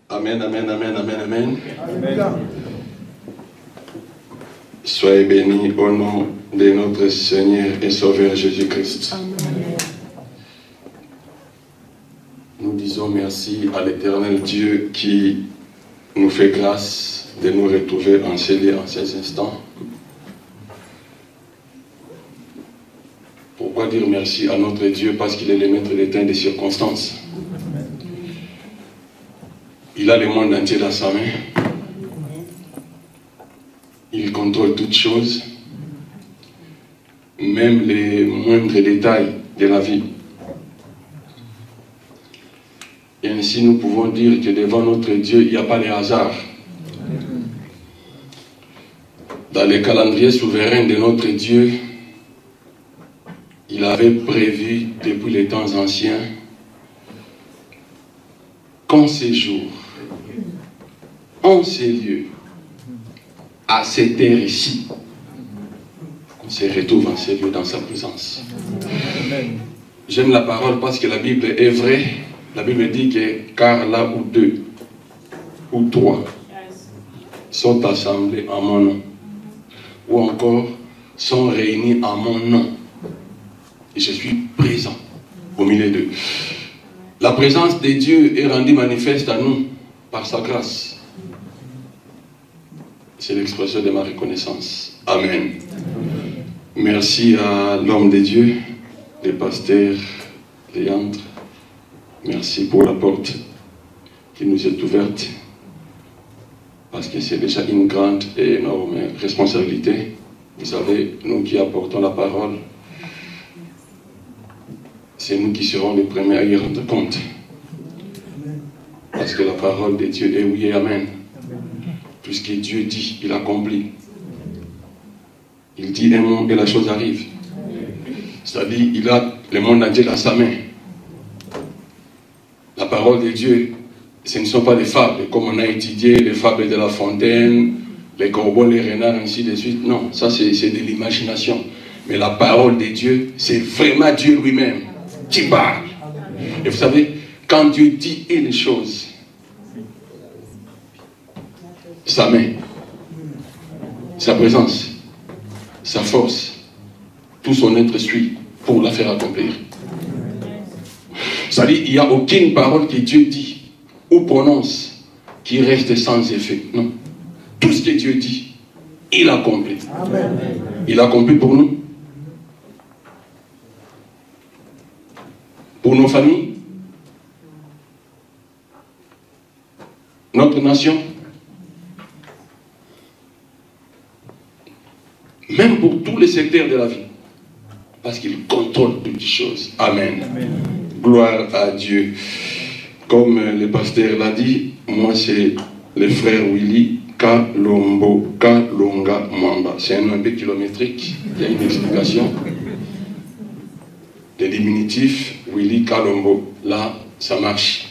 Amen, amen, amen, amen, amen. Alléluia. Soyez bénis au nom de notre Seigneur et Sauveur Jésus-Christ. Nous disons merci à l'Éternel Dieu qui nous fait grâce de nous retrouver en ces lieux, en ces instants. Pourquoi dire merci à notre Dieu? Parce qu'il est le maître des temps et des circonstances. Il a le monde entier dans sa main. Il contrôle toutes choses, même les moindres détails de la vie. Et ainsi nous pouvons dire que devant notre Dieu, il n'y a pas de hasard. Dans le calendrier souverain de notre Dieu, il avait prévu depuis les temps anciens qu'en ces jours, en ces lieux, à cette heure ici, on se retrouve en ces lieux dans sa présence. J'aime la parole parce que la Bible est vraie. La Bible dit que car là où deux ou trois sont assemblés en mon nom, ou encore sont réunis en mon nom, et je suis présent au milieu d'eux. La présence de Dieu est rendue manifeste à nous par sa grâce. C'est l'expression de ma reconnaissance. Amen. Merci à l'homme de Dieu, les pasteurs, Léandre. Merci pour la porte qui nous est ouverte. Parce que c'est déjà une grande et énorme responsabilité. Vous savez, nous qui apportons la parole, c'est nous qui serons les premiers à y rendre compte. Parce que la parole de Dieu est oui et amen. Puisque Dieu dit, il accomplit. Il dit un mot et la chose arrive. C'est-à-dire, il a le monde entier dans sa main. La parole de Dieu, ce ne sont pas des fables, comme on a étudié les fables de La Fontaine, les corbeaux, les renards, ainsi de suite. Non, ça c'est de l'imagination. Mais la parole de Dieu, c'est vraiment Dieu lui-même qui parle. Et vous savez, quand Dieu dit une chose, sa main, sa présence, sa force, tout son être suit pour la faire accomplir. C'est-à-dire, il n'y a aucune parole que Dieu dit ou prononce qui reste sans effet. Non. Tout ce que Dieu dit, il accomplit. Amen. Il accomplit pour nous, pour nos familles, notre nation, même pour tous les secteurs de la vie, parce qu'il contrôle toutes les choses. Amen. Amen. Gloire à Dieu. Comme le pasteur l'a dit, moi c'est le frère Willy Kalombo Kalonga Mwamba. C'est un nom un peu kilométrique, il y a une explication. Le diminutif Willy Kalombo, là ça marche.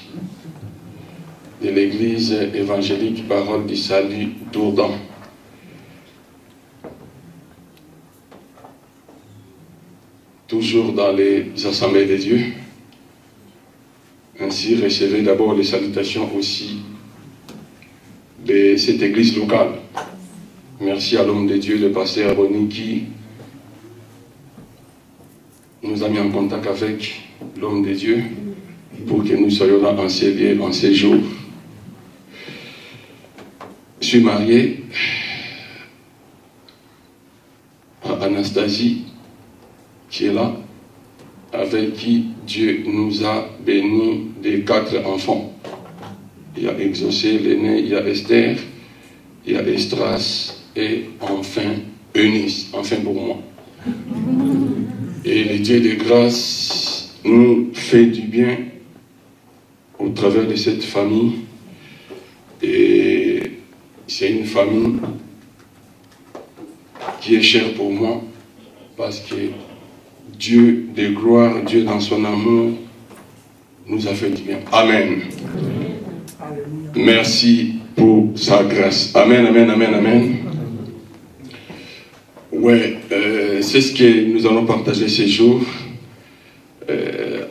De l'église évangélique Parole du Salut d'Ourdan. Toujours dans les assemblées de Dieu. Ainsi, recevez d'abord les salutations aussi de cette église locale. Merci à l'homme de Dieu, le pasteur Boni, qui nous a mis en contact avec l'homme de Dieu pour que nous soyons là en ces lieux, en ces jours. Je suis marié à Anastasie, qui est là, avec qui Dieu nous a bénis de 4 enfants. Il y a Exaucé, l'aîné, il y a Esther, il y a Estras, et enfin Eunice, enfin pour moi. Et le Dieu de grâce nous fait du bien au travers de cette famille. Et c'est une famille qui est chère pour moi, parce que Dieu de gloire, Dieu dans son amour, nous a fait du bien. Amen. Merci pour sa grâce. Amen, amen, amen, amen. Ouais, c'est ce que nous allons partager ces jours.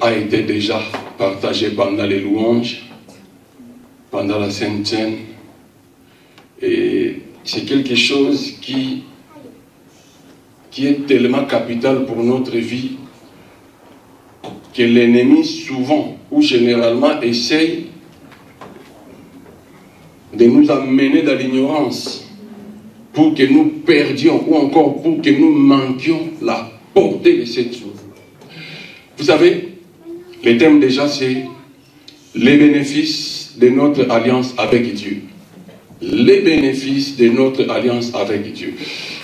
A été déjà partagé pendant les louanges. pendant la Sainte Seine. Et c'est quelque chose qui est tellement capital pour notre vie que l'ennemi souvent ou généralement essaye de nous amener dans l'ignorance pour que nous perdions ou encore pour que nous manquions la portée de cette chose. Vous savez, le thème déjà c'est les bénéfices de notre alliance avec Dieu. Les bénéfices de notre alliance avec Dieu.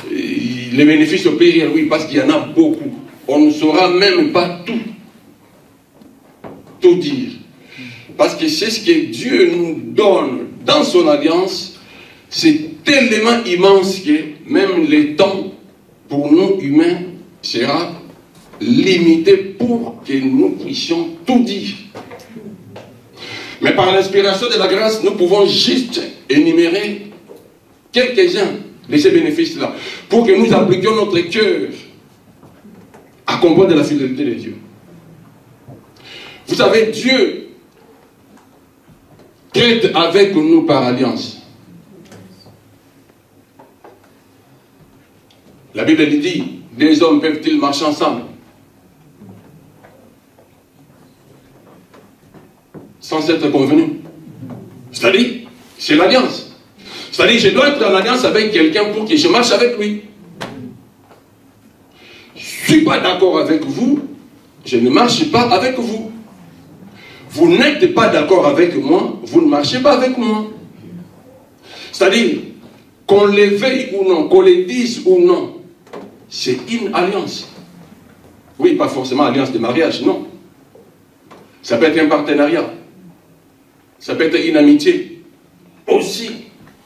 Les bénéfices au pluriel, oui, parce qu'il y en a beaucoup. On ne saura même pas tout dire. Parce que c'est ce que Dieu nous donne dans son alliance, c'est tellement immense que même le temps pour nous humains sera limité pour que nous puissions tout dire. Mais par l'inspiration de la grâce, nous pouvons juste énumérer quelques-uns de ces bénéfices-là pour que nous appliquions notre cœur à comprendre la fidélité de Dieu. Vous savez, Dieu traite avec nous par alliance. La Bible dit, deux hommes peuvent-ils marcher ensemble sans être convenus? C'est-à-dire, c'est l'alliance. C'est-à-dire, je dois être en alliance avec quelqu'un pour que je marche avec lui. Je ne suis pas d'accord avec vous, je ne marche pas avec vous. Vous n'êtes pas d'accord avec moi, vous ne marchez pas avec moi. C'est-à-dire, qu'on le veuille ou non, qu'on le dise ou non, c'est une alliance. Oui, pas forcément alliance de mariage, non. Ça peut être un partenariat. Ça peut être une amitié. Aussi,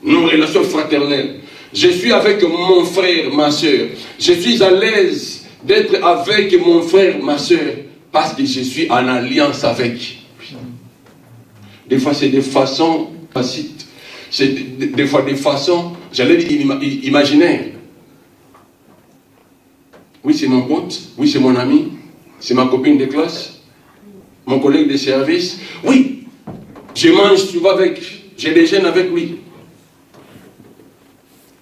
nos relations fraternelles. Je suis avec mon frère, ma soeur. Je suis à l'aise d'être avec mon frère, ma soeur, parce que je suis en alliance avec. Des fois, c'est des façons tacites. C'est des fois des façons, j'allais dire, imaginaires. Oui, c'est mon pote. Oui, c'est mon ami. C'est ma copine de classe. Mon collègue de service. Oui, je mange souvent avec. Je déjeune avec lui.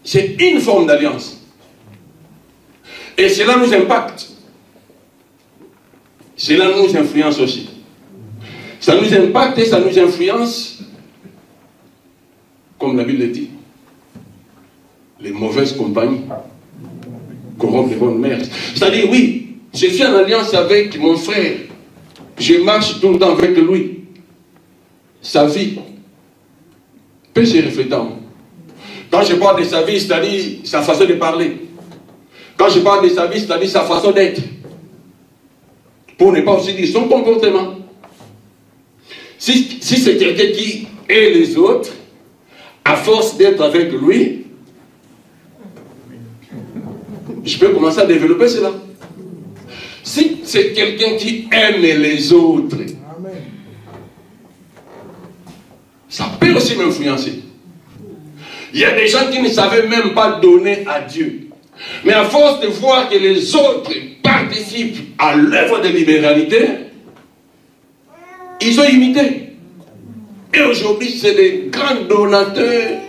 C'est une forme d'alliance. Et cela nous impacte. Cela nous influence aussi. Ça nous impacte et ça nous influence, comme la Bible dit. Les mauvaises compagnies corrompent les bonnes mères. C'est-à-dire, oui, je suis en alliance avec mon frère. Je marche tout le temps avec lui. Sa vie peut se refléter en moi. Quand je parle de sa vie, c'est-à-dire sa façon de parler. Quand je parle de sa vie, c'est-à-dire sa façon d'être. Pour ne pas aussi dire son comportement. Si c'est quelqu'un qui est les autres, à force d'être avec lui, je peux commencer à développer cela. Si c'est quelqu'un qui aime les autres, ça peut aussi m'influencer. Il y a des gens qui ne savaient même pas donner à Dieu. Mais à force de voir que les autres participent à l'œuvre de libéralité, ils ont imité. Et aujourd'hui, c'est des grands donateurs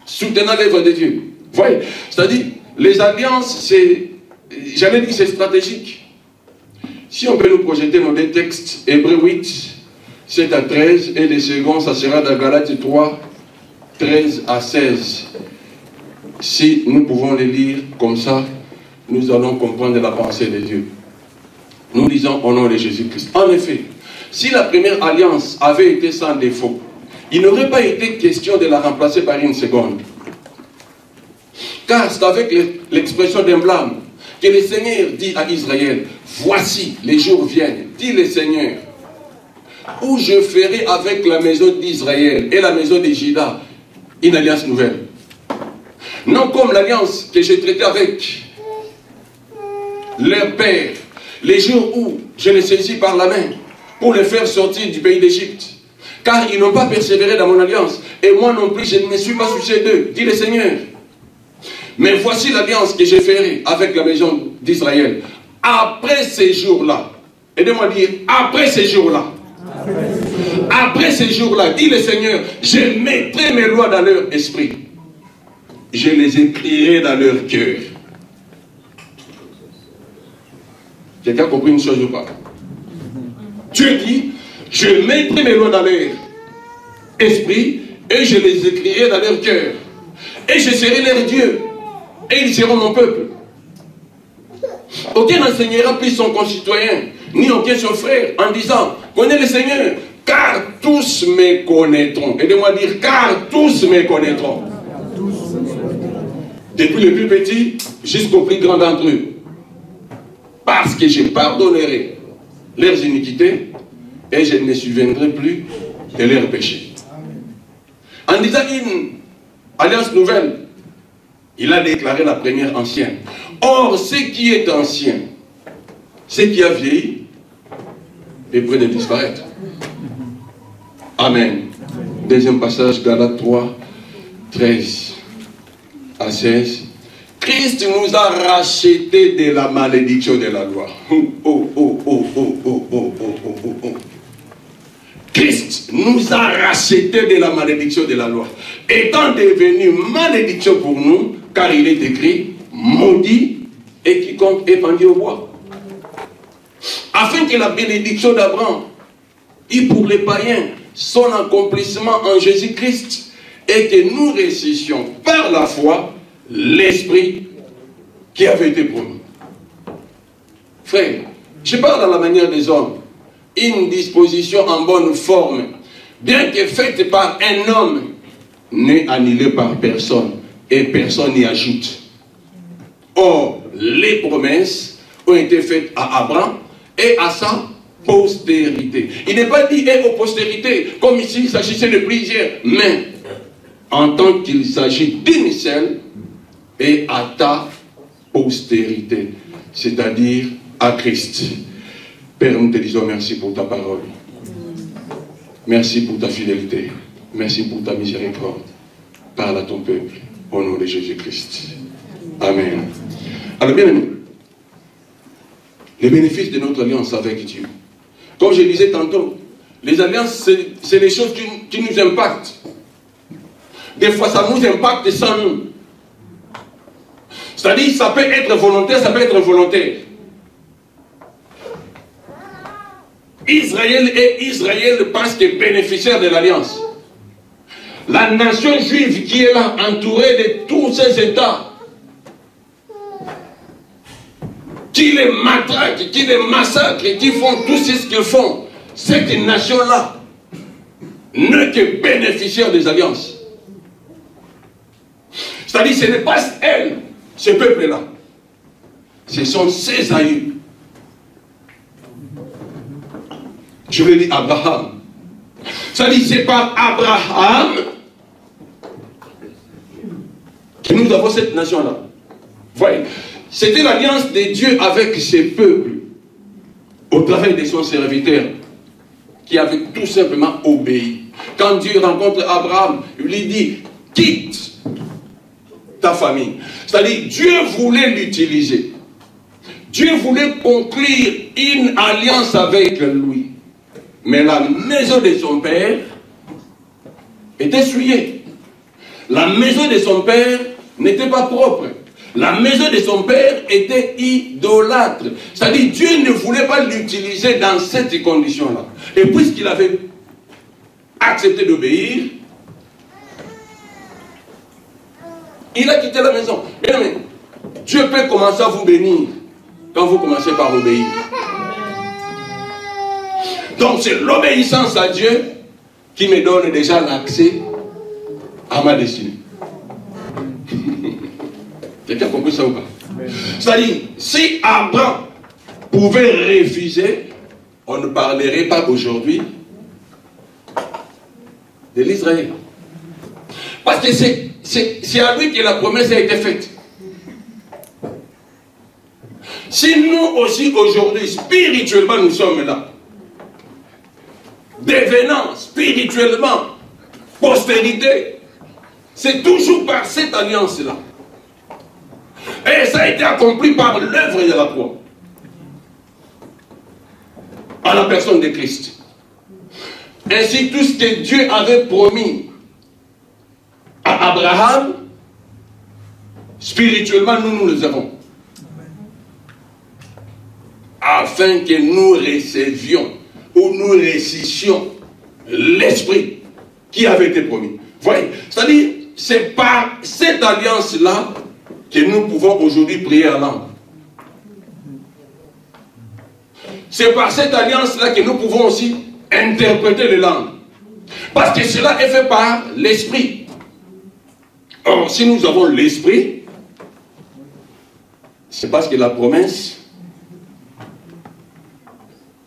soutenant l'œuvre de Dieu. Vous voyez? C'est-à-dire, les alliances, c'est, j'allais dire, c'est stratégique. Si on peut nous projeter nos deux textes, Hébreux 8, 7 à 13, et les seconds, ça sera dans Galates 3, 13 à 16. Si nous pouvons les lire comme ça, nous allons comprendre la pensée de Dieu. Nous lisons au nom de Jésus-Christ. En effet, si la première alliance avait été sans défaut, il n'aurait pas été question de la remplacer par une seconde. Car c'est avec l'expression d'un blâme que le Seigneur dit à Israël, voici, les jours viennent, dit le Seigneur, où je ferai avec la maison d'Israël et la maison de Juda une alliance nouvelle. Non comme l'alliance que j'ai traitée avec leur père, les jours où je les saisis par la main pour les faire sortir du pays d'Égypte. Car ils n'ont pas persévéré dans mon alliance. Et moi non plus, je ne me suis pas soucié d'eux, dit le Seigneur. Mais voici l'alliance que je ferai avec la maison d'Israël. Après ces jours-là, aidez-moi à dire, après ces jours-là, Après ces jours-là, dit le Seigneur, je mettrai mes lois dans leur esprit. Je les écrirai dans leur cœur. Quelqu'un a compris une chose ou pas? Dieu dit, je mettrai mes lois dans leur esprit et je les écrirai dans leur cœur. Et je serai leur Dieu. Et ils seront mon peuple. Aucun n'enseignera plus son concitoyen, ni aucun son frère, en disant, connais le Seigneur, car tous me connaîtront. Aidez-moi à dire, car tous me connaîtront. Depuis le plus petit jusqu'au plus grand d'entre eux. Parce que je pardonnerai leurs iniquités et je ne me souviendrai plus de leurs péchés. En disant une alliance nouvelle, il a déclaré la première ancienne. Or, ce qui est ancien, ce qui a vieilli, est près de disparaître. Amen. Deuxième passage, Galates 3, 13 à 16. Christ nous a rachetés de la malédiction de la loi. Christ nous a rachetés de la malédiction de la loi. Étant devenu malédiction pour nous, car il est écrit, maudit et quiconque est pendu au bois. Afin que la bénédiction d'Abraham et pour les païens son accomplissement en Jésus-Christ et que nous récessions par la foi l'esprit qui avait été promis. Frère, je parle dans la manière des hommes. Une disposition en bonne forme, bien que faite par un homme, n'est annulée par personne et personne n'y ajoute. Or, les promesses ont été faites à Abraham et à sa postérité. Il n'est pas dit et aux postérités, comme ici il s'agissait de plusieurs, mais en tant qu'il s'agit d'une seule, et à ta postérité, c'est-à-dire à Christ. Père, nous te disons merci pour ta parole. Merci pour ta fidélité. Merci pour ta miséricorde. Parle à ton peuple, au nom de Jésus-Christ. Amen. Alors bien aimé, les bénéfices de notre alliance avec Dieu. Comme je disais tantôt, les alliances, c'est les choses qui nous impactent. Des fois, ça nous impacte sans nous. C'est-à-dire, ça peut être volontaire, ça peut être involontaire. Israël parce que bénéficiaire de l'alliance. La nation juive qui est là, entourée de tous ces États, qui les matraquent, qui les massacrent, qui font tout ce qu'ils font, cette nation-là n'est que bénéficiaire des alliances. C'est-à-dire, ce n'est pas elle, ce peuple-là. Ce sont ses aïeux. Je vais dire Abraham. C'est-à-dire, c'est par Abraham que nous avons cette nation-là. Voyez, c'était l'alliance de Dieu avec ses peuples, au travers de son serviteur, qui avait tout simplement obéi. Quand Dieu rencontre Abraham, il lui dit, quitte ta famille. C'est-à-dire, Dieu voulait l'utiliser. Dieu voulait conclure une alliance avec lui. Mais la maison de son père était souillée. La maison de son père n'était pas propre. La maison de son père était idolâtre. C'est-à-dire, Dieu ne voulait pas l'utiliser dans cette condition-là. Et puisqu'il avait accepté d'obéir, il a quitté la maison. Bien aimé, Dieu peut commencer à vous bénir quand vous commencez par obéir. Donc c'est l'obéissance à Dieu qui me donne déjà l'accès à ma destinée. Quelqu'un a compris ça ou pas? C'est-à-dire, si Abraham pouvait refuser, on ne parlerait pas aujourd'hui de l'Israël. Parce que c'est à lui que la promesse a été faite. Si nous aussi aujourd'hui, spirituellement, nous sommes là, devenant spirituellement postérité, c'est toujours par cette alliance-là. Et ça a été accompli par l'œuvre de la croix. À la personne de Christ. Ainsi, tout ce que Dieu avait promis à Abraham, spirituellement, nous le avons. Afin que nous recevions ou nous récessions l'esprit qui avait été promis. Voyez, c'est-à-dire, c'est par cette alliance-là que nous pouvons aujourd'hui prier en langue. C'est par cette alliance-là que nous pouvons aussi interpréter les langues. Parce que cela est fait par l'esprit. Or, si nous avons l'esprit, c'est parce que la promesse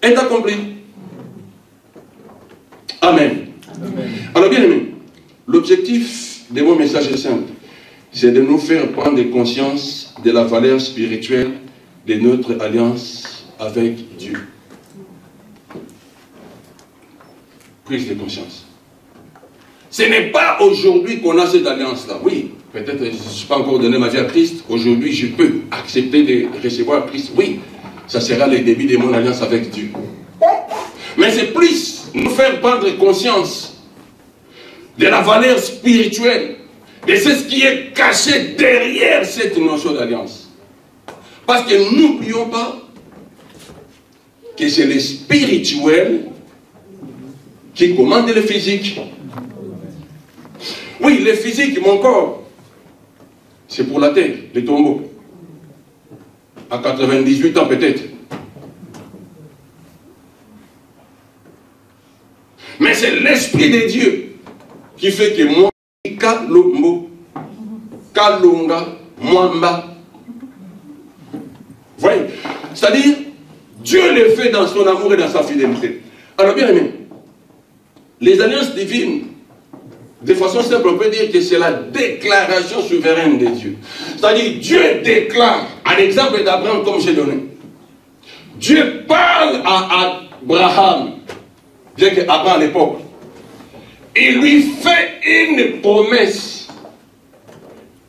est accomplie. Amen. Amen. Alors bien aimé, l'objectif de mon message est simple. C'est de nous faire prendre conscience de la valeur spirituelle de notre alliance avec Dieu. Prise de conscience. Ce n'est pas aujourd'hui qu'on a cette alliance-là. Oui, peut-être je ne suis pas encore donné ma vie à Christ. Aujourd'hui, je peux accepter de recevoir Christ. Oui, ça sera le début de mon alliance avec Dieu. Mais c'est plus nous faire prendre conscience de la valeur spirituelle, de ce qui est caché derrière cette notion d'alliance. Parce que n'oublions pas que c'est le spirituel qui commande le physique. Oui, le physique, mon corps, c'est pour la terre, les tombeaux. À 98 ans peut-être. Mais c'est l'Esprit de Dieu qui fait que moi, Kalombo, Kalunga, Mwamba. Voyez, c'est-à-dire, Dieu le fait dans son amour et dans sa fidélité. Alors bien aimé, les alliances divines, de façon simple, on peut dire que c'est la déclaration souveraine de Dieu. C'est-à-dire, Dieu déclare, à l'exemple d'Abraham comme j'ai donné. Dieu parle à Abraham, bien qu'Abraham à l'époque, il lui fait une promesse,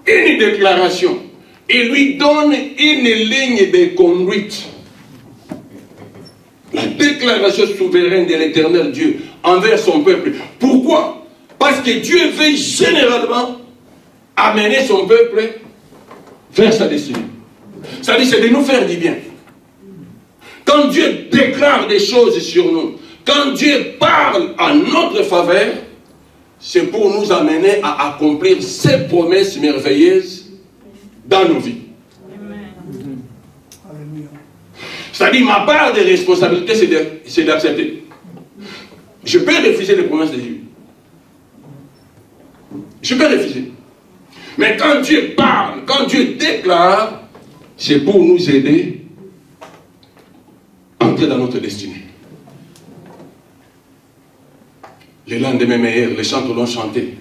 une déclaration. Il lui donne une ligne de conduite. La déclaration souveraine de l'Éternel Dieu envers son peuple. Pourquoi? Parce que Dieu veut généralement amener son peuple vers sa destinée. C'est-à-dire, c'est de nous faire du bien. Quand Dieu déclare des choses sur nous, quand Dieu parle en notre faveur, c'est pour nous amener à accomplir ses promesses merveilleuses dans nos vies. C'est-à-dire, ma part de responsabilité, c'est d'accepter. Je peux refuser les promesses de Dieu. Je peux refuser. Mais quand Dieu parle, quand Dieu déclare, c'est pour nous aider à entrer dans notre destinée. Les lendemains meilleurs, les chants l'ont chanté.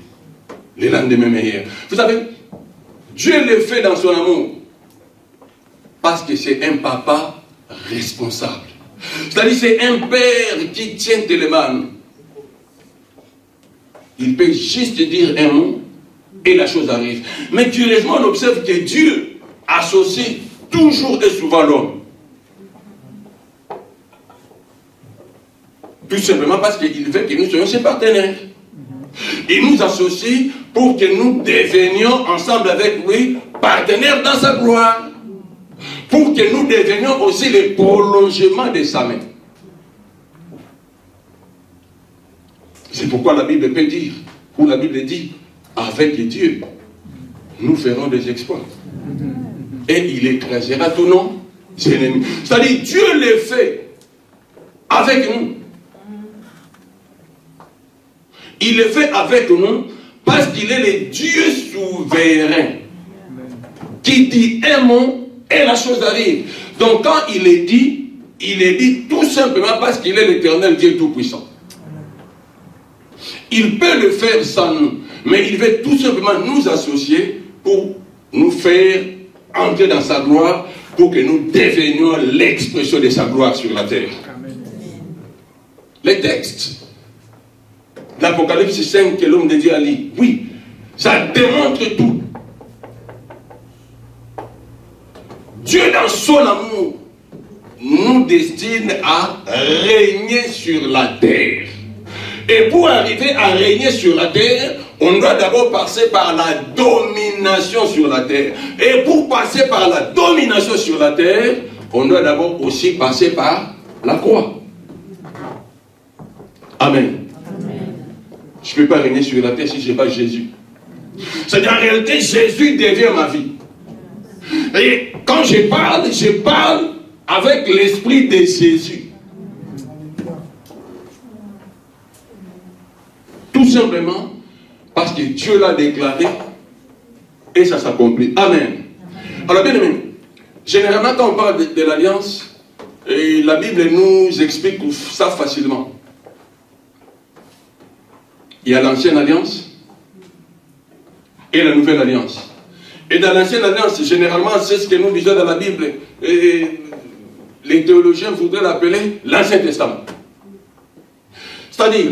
Les lendemains meilleurs. Vous savez, Dieu le fait dans son amour. Parce que c'est un papa responsable. C'est-à-dire, c'est un père qui tient tellement. Il peut juste dire un mot et la chose arrive. Mais curieusement, on observe que Dieu associe toujours et souvent l'homme. Tout simplement parce qu'il veut que nous soyons ses partenaires. Il nous associe pour que nous devenions ensemble avec lui partenaires dans sa gloire. Pour que nous devenions aussi le prolongement de sa main. C'est pourquoi la Bible peut dire, ou la Bible dit, avec Dieu, nous ferons des exploits. Et il écrasera tous nos ennemis. C'est-à-dire, Dieu le fait avec nous. Il le fait avec nous parce qu'il est le Dieu souverain qui dit un mot et la chose arrive. Donc quand il est dit tout simplement parce qu'il est l'Éternel Dieu Tout-Puissant. Il peut le faire sans nous, mais il veut tout simplement nous associer pour nous faire entrer dans sa gloire, pour que nous devenions l'expression de sa gloire sur la terre. Les textes l'Apocalypse 5 que l'homme de Dieu a lu, oui, ça démontre tout. Dieu dans son amour nous destine à régner sur la terre. Et pour arriver à régner sur la terre, on doit d'abord passer par la domination sur la terre. Et pour passer par la domination sur la terre, on doit d'abord aussi passer par la croix. Amen. Je ne peux pas régner sur la terre si je n'ai pas Jésus. C'est-à-dire en réalité, Jésus devient ma vie. Et quand je parle avec l'esprit de Jésus. Tout simplement parce que Dieu l'a déclaré et ça s'accomplit. Amen. Alors bien aimé, généralement quand on parle de l'alliance, la Bible nous explique ça facilement. Il y a l'ancienne alliance et la nouvelle alliance. Et dans l'ancienne alliance, généralement, c'est ce que nous lisons dans la Bible. Et les théologiens voudraient l'appeler l'Ancien Testament. C'est-à-dire,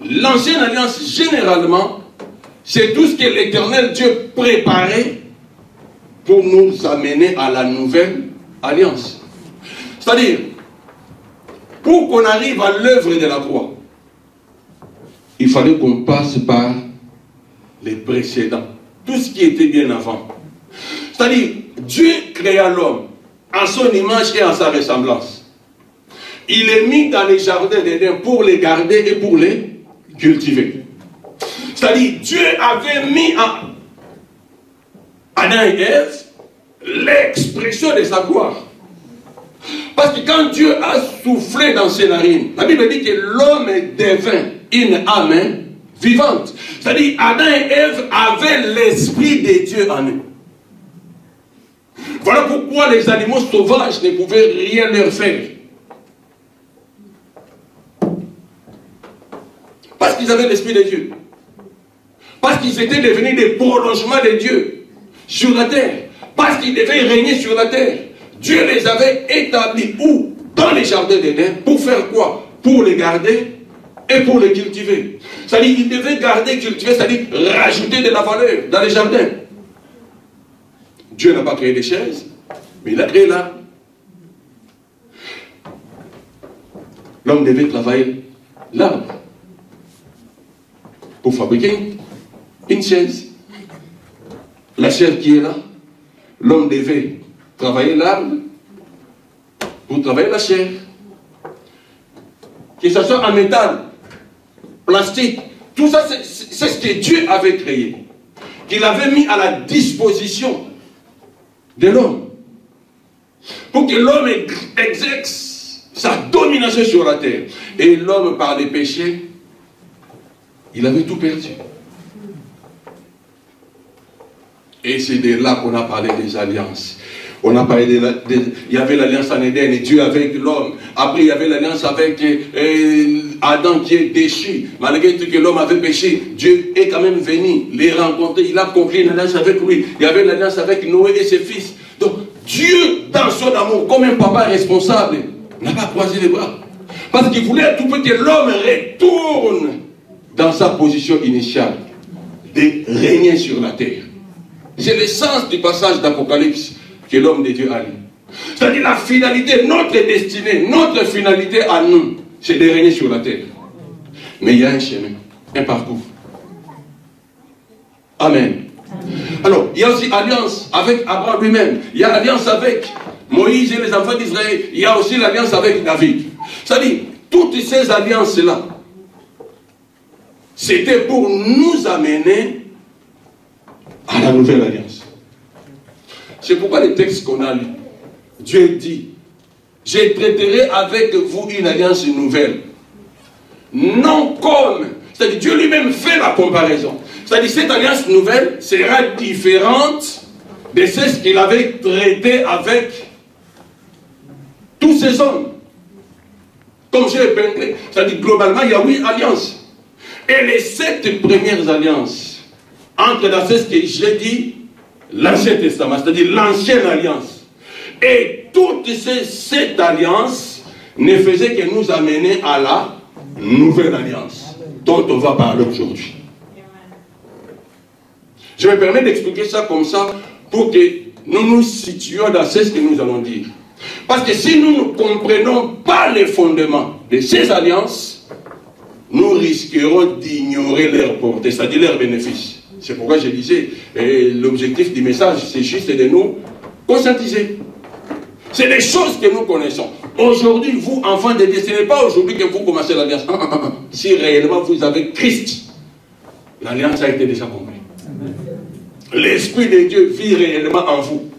l'ancienne alliance, généralement, c'est tout ce que l'Éternel Dieu préparait pour nous amener à la nouvelle alliance. C'est-à-dire, pour qu'on arrive à l'œuvre de la croix, il fallait qu'on passe par les précédents. Tout ce qui était bien avant. C'est-à-dire, Dieu créa l'homme en son image et en sa ressemblance. Il est mis dans les jardins d'Éden pour les garder et pour les cultiver. C'est-à-dire, Dieu avait mis en Adam et Ève l'expression de sa gloire. Parce que quand Dieu a soufflé dans ses narines, la Bible dit que l'homme devint une âme vivante. C'est-à-dire, Adam et Ève avaient l'esprit de Dieu en eux. Voilà pourquoi les animaux sauvages ne pouvaient rien leur faire. Parce qu'ils avaient l'esprit de Dieu. Parce qu'ils étaient devenus des prolongements de Dieu sur la terre. Parce qu'ils devaient régner sur la terre. Dieu les avait établis où? Dans les jardins d'Éden. Pour faire quoi? Pour les garder et pour les cultiver. C'est-à-dire qu'ils devaient garder, cultiver, c'est-à-dire rajouter de la valeur dans les jardins. Dieu n'a pas créé des chaises, mais il a créé l'arbre. L'homme devait travailler l'arbre pour fabriquer une chaise. La chair qui est là, l'homme devait travailler l'arbre pour travailler la chair. Que ce soit en métal, plastique, tout ça c'est ce que Dieu avait créé, qu'il avait mis à la disposition de l'homme pour que l'homme exerce sa domination sur la terre. Et l'homme, par les péchés, il avait tout perdu. Et c'est de là qu'on a parlé des alliances. On a parlé il y avait l'alliance en Éden et Dieu avec l'homme. Après, il y avait l'alliance avec Adam qui est déchu. Malgré tout que l'homme avait péché, Dieu est quand même venu les rencontrer. Il a conclu une alliance avec lui. Il y avait l'alliance avec Noé et ses fils. Donc, Dieu, dans son amour, comme un papa responsable, n'a pas croisé les bras. Parce qu'il voulait à tout prix que l'homme retourne dans sa position initiale de régner sur la terre. C'est le sens du passage d'Apocalypse que l'homme de Dieu a lu. C'est-à-dire la finalité, notre destinée, notre finalité à nous, c'est de régner sur la terre. Mais il y a un chemin, un parcours. Amen. Alors, il y a aussi alliance avec Abraham lui-même. Il y a alliance avec Moïse et les enfants d'Israël. Il y a aussi l'alliance avec David. C'est-à-dire, toutes ces alliances-là, c'était pour nous amener à la nouvelle alliance. C'est pourquoi les textes qu'on a lus, Dieu dit, je traiterai avec vous une alliance nouvelle. Non comme, c'est-à-dire Dieu lui-même fait la comparaison. C'est-à-dire cette alliance nouvelle sera différente de ce qu'il avait traité avec tous ces hommes. Comme j'ai épinglé, c'est-à-dire globalement il y a 8 alliances. Et les 7 premières alliances entrent dans ce que j'ai dit, l'Ancien Testament, c'est-à-dire l'ancienne alliance. Et toutes ces 7 alliances ne faisaient que nous amener à la nouvelle alliance dont on va parler aujourd'hui. Je me permets d'expliquer ça comme ça pour que nous nous situions dans ce que nous allons dire. Parce que si nous ne comprenons pas les fondements de ces alliances, nous risquerons d'ignorer leur portée, c'est-à-dire leur bénéfice. C'est pourquoi je disais, l'objectif du message, c'est juste de nous conscientiser. C'est des choses que nous connaissons. Aujourd'hui, vous, enfants de Dieu, ce n'est pas aujourd'hui que vous commencez l'alliance. Si réellement vous avez Christ, l'alliance a été déjà accomplie. L'Esprit de Dieu vit réellement en vous.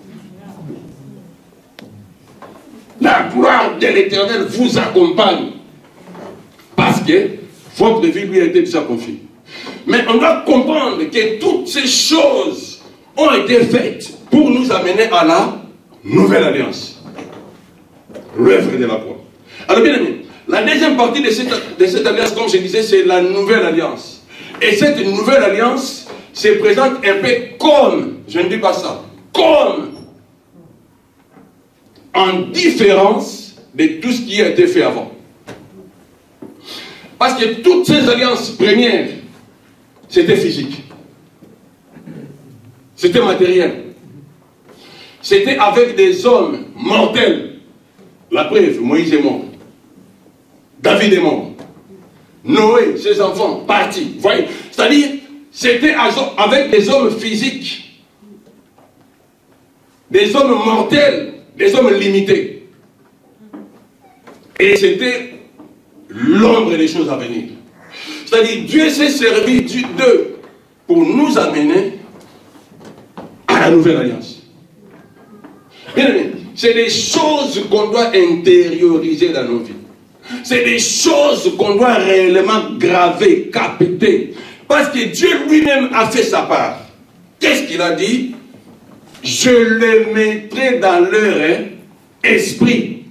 La gloire de l'Éternel vous accompagne. Parce que votre vie lui a été déjà confiée. Mais on doit comprendre que toutes ces choses ont été faites pour nous amener à la nouvelle alliance. L'œuvre de la croix. Alors bien aimé, la deuxième partie de cette alliance, comme je disais, c'est la nouvelle alliance. Et cette nouvelle alliance se présente un peu comme, je ne dis pas ça, comme en différence de tout ce qui a été fait avant. Parce que toutes ces alliances premières, c'était physique. C'était matériel. C'était avec des hommes mortels. La preuve, Moïse est mort. David est mort. Noé, ses enfants, partis. Vous voyez? C'est-à-dire, c'était avec des hommes physiques. Des hommes mortels. Des hommes limités. Et c'était l'ombre des choses à venir. C'est-à-dire, Dieu s'est servi d'eux pour nous amener à la nouvelle alliance. Bien aimé, c'est des choses qu'on doit intérioriser dans nos vies. C'est des choses qu'on doit réellement graver, capter. Parce que Dieu lui-même a fait sa part. Qu'est-ce qu'il a dit? Je les mettrai dans leur esprit.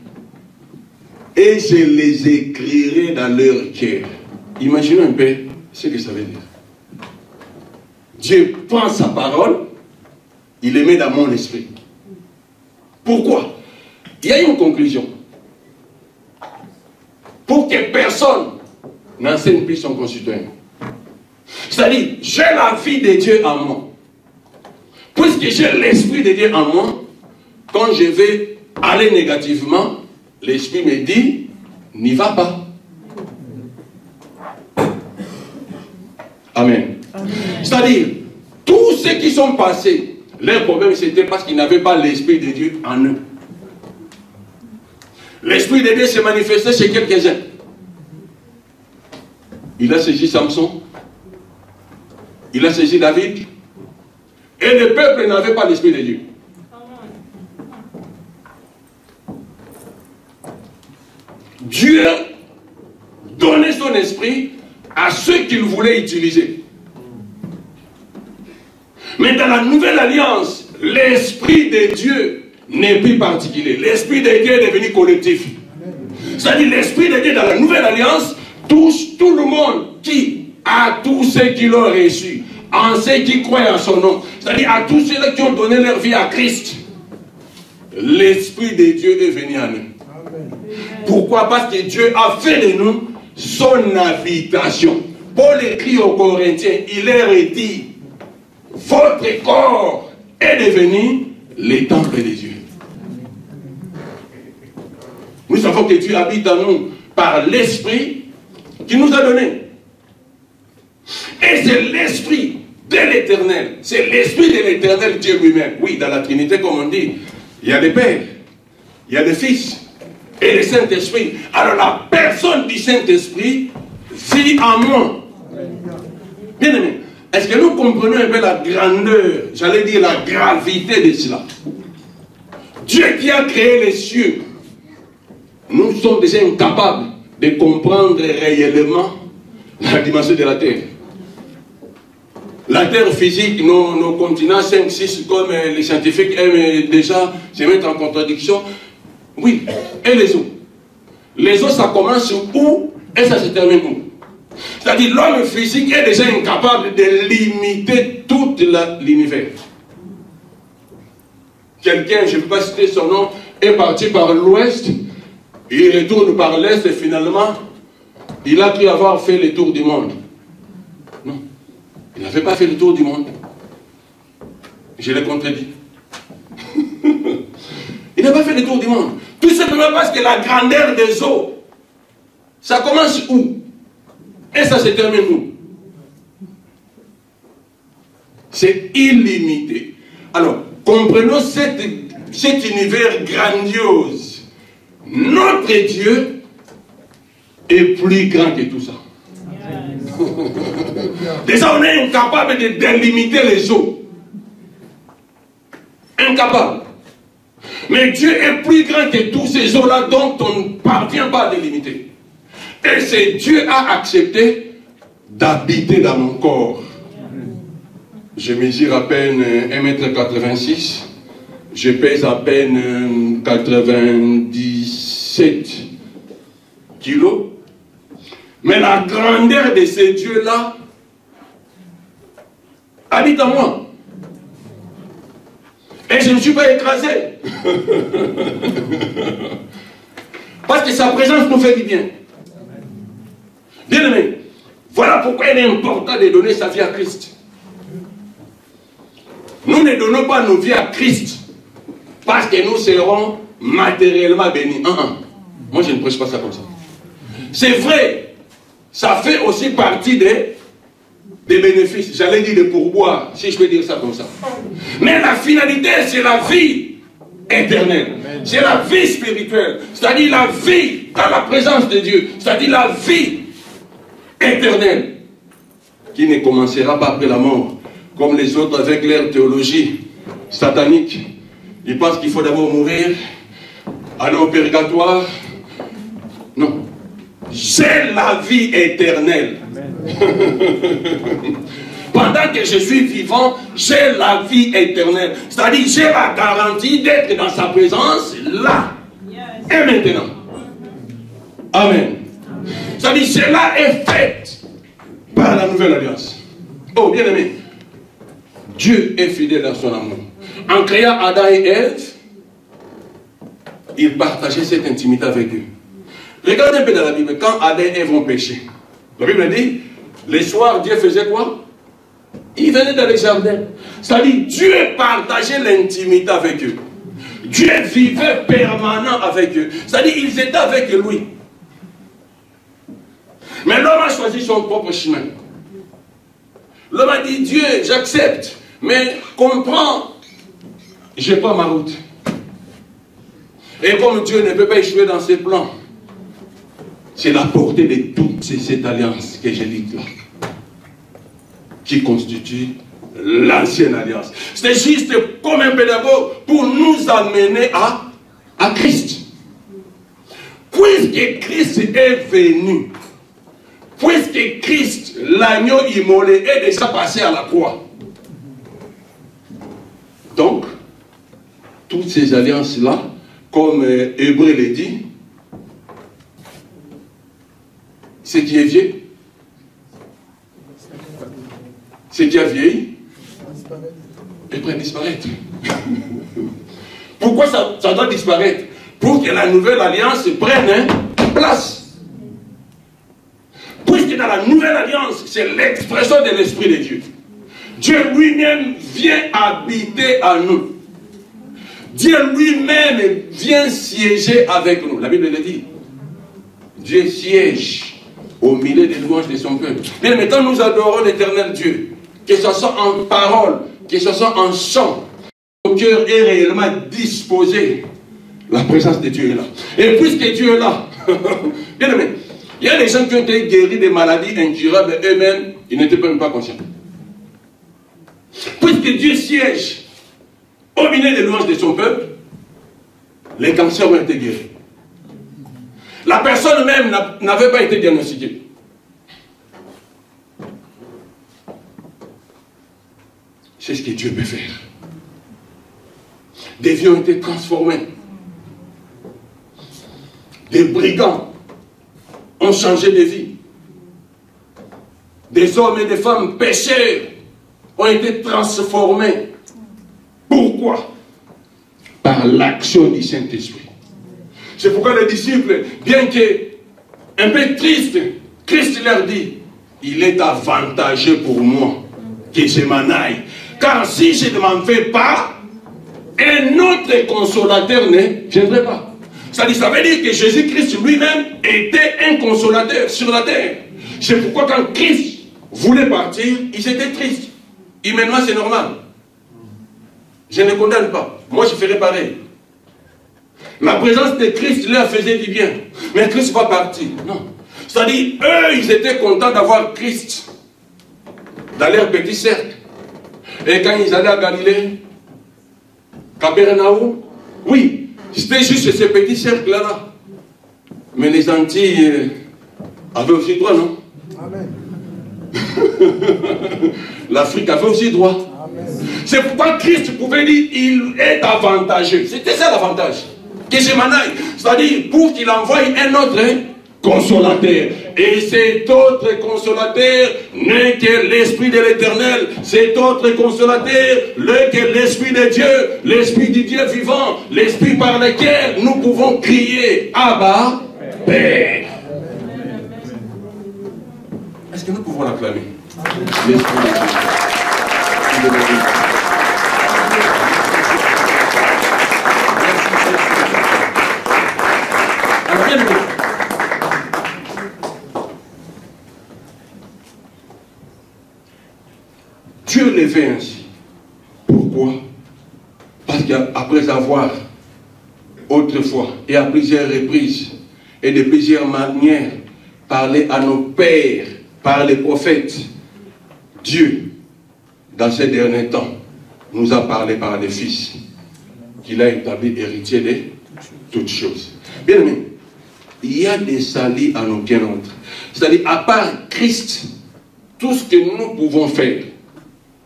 Et je les écrirai dans leur cœur. Imaginez un peu ce que ça veut dire. Dieu prend sa parole, il les met dans mon esprit. Pourquoi? Il y a une conclusion. Pour que personne n'enseigne plus son concitoyen. C'est-à-dire, j'ai la vie de Dieu en moi. Puisque j'ai l'esprit de Dieu en moi, quand je vais aller négativement, l'esprit me dit, n'y va pas. Amen. C'est-à-dire, tous ceux qui sont passés, leur problème c'était parce qu'ils n'avaient pas l'esprit de Dieu en eux. L'esprit de Dieu s'est manifesté chez quelques-uns. Il a saisi Samson. Il a saisi David. Et le peuple n'avait pas l'esprit de Dieu. Dieu donnait son esprit à ceux qu'il voulait utiliser. Mais dans la nouvelle alliance, l'esprit de Dieu n'est plus particulier. L'esprit de Dieu est devenu collectif. C'est-à-dire l'esprit de Dieu dans la nouvelle alliance touche tout le monde à tous ceux qui l'ont reçu, en ceux qui croient en son nom. C'est-à-dire à tous ceux qui ont donné leur vie à Christ. L'esprit de Dieu est venu à nous. Pourquoi? Parce que Dieu a fait de nous son habitation. Paul écrit aux Corinthiens, il leur dit, votre corps est devenu le temple de Dieu. Nous savons que Dieu habite en nous par l'esprit qu'il nous a donné. Et c'est l'esprit de l'éternel. C'est l'esprit de l'éternel Dieu lui-même. Oui, dans la Trinité, comme on dit, il y a le Père, il y a le Fils et le Saint-Esprit. Alors la personne du Saint-Esprit vit en moi. Bien aimé, est-ce que nous comprenons un peu la grandeur, j'allais dire la gravité de cela? Dieu qui a créé les cieux, nous sommes déjà incapables de comprendre réellement la dimension de la terre. La terre physique, nos continents 5, 6, comme les scientifiques aiment déjà se mettre en contradiction. Oui, et les eaux. Les eaux, ça commence où et ça se termine où? C'est-à-dire l'homme physique est déjà incapable de limiter tout l'univers. Quelqu'un, je ne vais pas citer son nom, est parti par l'ouest, il retourne par l'est et finalement, il a cru avoir fait le tour du monde. Non, il n'avait pas fait le tour du monde. Je l'ai contredit. Il n'a pas fait le tour du monde. Tout simplement parce que la grandeur des eaux, ça commence où? Et ça se termine où? C'est illimité. Alors, comprenons cet univers grandiose. Notre Dieu est plus grand que tout ça. Déjà, on est incapable de délimiter les eaux. Incapable. Mais Dieu est plus grand que tous ces eaux-là dont on ne parvient pas à délimiter. Et c'est Dieu a accepté d'habiter dans mon corps. Je mesure à peine 1,86 m. Je pèse à peine 97 kilos. Mais la grandeur de ces dieux-là habite en moi. Et je ne suis pas écrasé. Parce que sa présence nous fait du bien. Bien aimé, voilà pourquoi il est important de donner sa vie à Christ. Nous ne donnons pas nos vies à Christ parce que nous serons matériellement bénis. Moi, je ne prêche pas ça comme ça. C'est vrai, ça fait aussi partie des bénéfices. J'allais dire des pourboires, si je peux dire ça comme ça. Mais la finalité, c'est la vie éternelle. C'est la vie spirituelle. C'est-à-dire la vie dans la présence de Dieu. C'est-à-dire la vie éternelle qui ne commencera pas après la mort. Comme les autres avec leur théologie satanique. Ils pensent qu'il faut d'abord mourir, aller au purgatoire. Non. J'ai la vie éternelle. Pendant que je suis vivant, j'ai la vie éternelle. C'est-à-dire, j'ai la garantie d'être dans sa présence là. Et maintenant. Amen. C'est-à-dire, cela est fait par la nouvelle alliance. Oh, bien aimé. Dieu est fidèle à son amour. En créant Adam et Ève, il partageait cette intimité avec eux. Regardez un peu dans la Bible, quand Adam et Ève ont péché, la Bible dit, les soirs, Dieu faisait quoi? Il venait dans les jardins. C'est-à-dire, Dieu partageait l'intimité avec eux. Dieu vivait permanent avec eux. C'est-à-dire, ils étaient avec lui. Mais l'homme a choisi son propre chemin. L'homme a dit, Dieu, j'accepte, mais comprends, je prends ma route. Et comme Dieu ne peut pas échouer dans ses plans, c'est la portée de toute cette alliance que j'ai dite là, qui constitue l'ancienne alliance. C'est juste comme un pédagogue pour nous amener à Christ. Puisque Christ est venu, puisque Christ, l'agneau immolé, est déjà passé à la croix. Donc, toutes ces alliances-là, comme Hébreu le dit, ce qui est vieux, ce qui a vieilli, est prêt à disparaître. Pourquoi ça doit disparaître? Pour que la nouvelle alliance prenne place. Puisque dans la nouvelle alliance, c'est l'expression de l'Esprit de Dieu. Dieu lui-même vient habiter à nous. Dieu lui-même vient siéger avec nous. La Bible le dit. Dieu siège au milieu des louanges de son peuple. Mais quand nous adorons l'éternel Dieu, que ce soit en parole, que ce soit en chant, notre cœur est réellement disposé. La présence de Dieu est là. Et puisque Dieu est là, bien aimé, il y a des gens qui ont été guéris des maladies incurables eux-mêmes, ils n'étaient même pas conscients. Puisque Dieu siège au milieu des louanges de son peuple, les cancers ont été guéris. La personne même n'avait pas été diagnostiquée. C'est ce que Dieu peut faire. Des vies ont été transformées. Des brigands ont changé de vie. Des hommes et des femmes pécheurs ont été transformés. Pourquoi? Par l'action du Saint-Esprit. C'est pourquoi les disciples, bien qu'un peu tristes, Christ leur dit, il est avantageux pour moi que je m'en aille. Car si je ne m'en vais pas, un autre consolateur ne viendrait pas. Ça veut dire que Jésus-Christ lui-même était un consolateur sur la terre. C'est pourquoi quand Christ voulait partir, ils étaient tristes. Et maintenant c'est normal. Je ne condamne pas. Moi je ferais pareil. La présence de Christ leur faisait du bien. Mais Christ va partir. Non. C'est-à-dire, eux, ils étaient contents d'avoir Christ dans leur petit cercle. Et quand ils allaient à Galilée, Capernaum, oui, c'était juste ce petit cercle-là. Mais les Antilles avaient aussi droit, non? Amen. L'Afrique avait aussi droit. C'est pourquoi Christ pouvait dire il est avantageux. C'était ça l'avantage. Que je m'en aille. C'est-à-dire pour qu'il envoie un autre consolateur. Et cet autre consolateur n'est que l'Esprit de l'Éternel. Cet autre consolateur n'est que l'Esprit de Dieu, l'Esprit du Dieu vivant, l'Esprit par lequel nous pouvons crier Abba, Père. Est-ce que nous pouvons l'acclamer? L'Esprit de Dieu. Dieu les fait ainsi. Pourquoi? Parce qu'après avoir autrefois et à plusieurs reprises et de plusieurs manières parlé à nos pères par les prophètes, Dieu, dans ces derniers temps, nous a parlé par les fils qu'il a établi héritier de toutes choses. Bien aimé, il y a des salis en aucun autre. C'est-à-dire, à part Christ, tout ce que nous pouvons faire,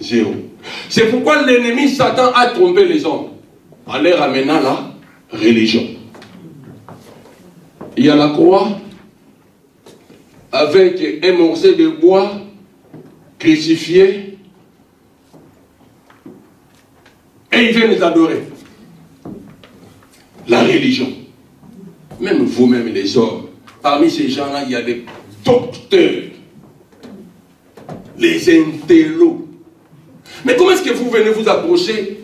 zéro. C'est pourquoi l'ennemi Satan a trompé les hommes en les ramenant la religion. Il y a la croix avec un morceau de bois crucifié et ils viennent les adorer. La religion. Même vous-même les hommes, parmi ces gens-là, il y a des docteurs, les intellos. Mais comment est-ce que vous venez vous approcher?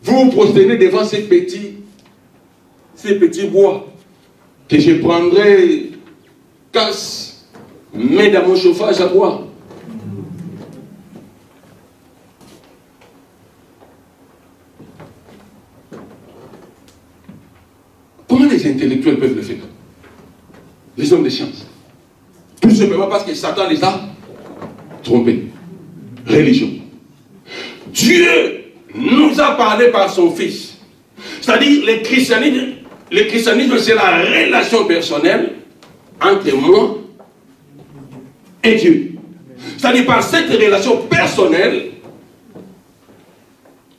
Vous vous prosternez devant ces petits bois que je prendrai, casse, mets dans mon chauffage à bois. Comment les intellectuels peuvent le faire? Les hommes de science. Tout simplement parce que Satan les a trompés. Religion. Dieu nous a parlé par son Fils. C'est-à-dire, le christianisme, c'est la relation personnelle entre moi et Dieu. C'est-à-dire, par cette relation personnelle,